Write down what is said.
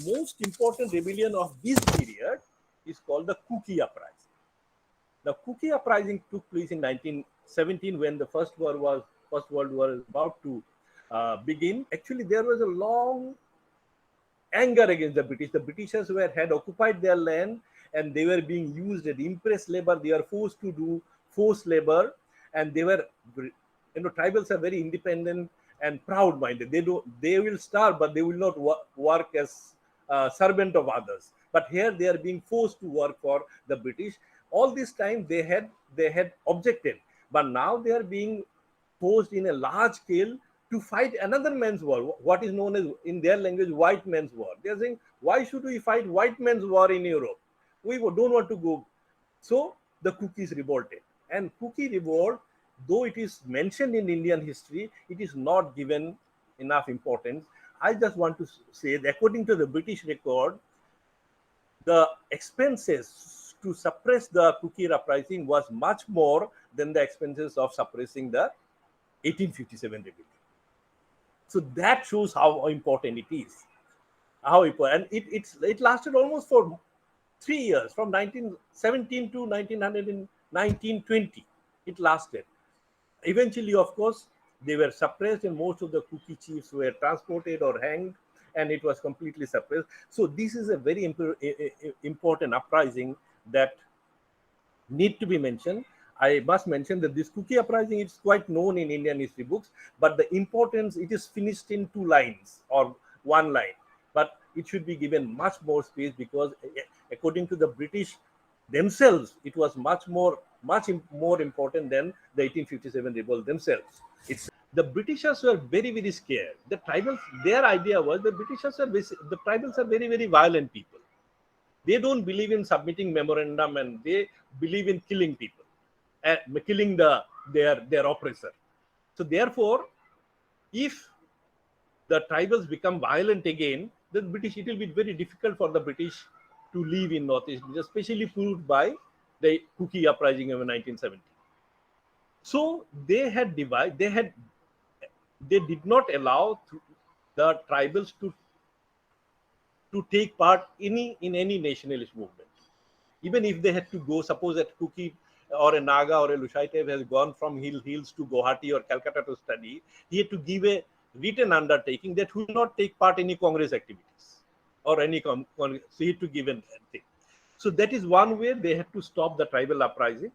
most important rebellion of this period is called the Kuki uprising. The Kuki uprising took place in 1917 when the First World War was about to begin. Actually, there was a long anger against the British. The Britishers had occupied their land and they were being used as impress labor. They are forced to do forced labor, and they were, tribals are very independent and proud-minded. They will starve, but they will not work as servant of others. But here they are being forced to work for the British. All this time they had objected, but now they are being forced in a large scale to fight another man's war, what is known as in their language white man's war. They are saying, why should we fight white man's war in Europe? We don't want to go. So the Kukis revolted, and Kuki revolt, though it is mentioned in Indian history, it is not given enough importance. I just want to say that according to the British record, the expenses to suppress the Kuki uprising was much more than the expenses of suppressing the 1857 rebellion. So that shows how important it is. How important, and it lasted almost for 3 years, from 1917 to 1920. It lasted. Eventually, of course, they were suppressed, and most of the Kuki chiefs were transported or hanged, and it was completely suppressed. So this is a very important uprising that need to be mentioned. I must mention that this Kuki uprising is quite known in Indian history books, but the importance, it is finished in 2 lines or 1 line. But it should be given much more space, because according to the British themselves, it was much more important than the 1857 revolt themselves. The Britishers were very, very scared. The tribals, their idea was the tribals are very, very violent people. They don't believe in submitting memorandum, and they believe in killing people, killing their oppressor. So therefore, if the tribals become violent again, then it will be very difficult for the British to live in Northeast, especially proved by the Kuki uprising of 1970. So they did not allow the tribals to take part in any nationalist movement. Even if they had to go, suppose that Kuki or a Naga or a Lushaitev has gone from hills to Guwahati or Calcutta to study, he had to give a written undertaking that he will not take part in any Congress activities or any Congress. So he had to give a thing. So that is one way they had to stop the tribal uprising.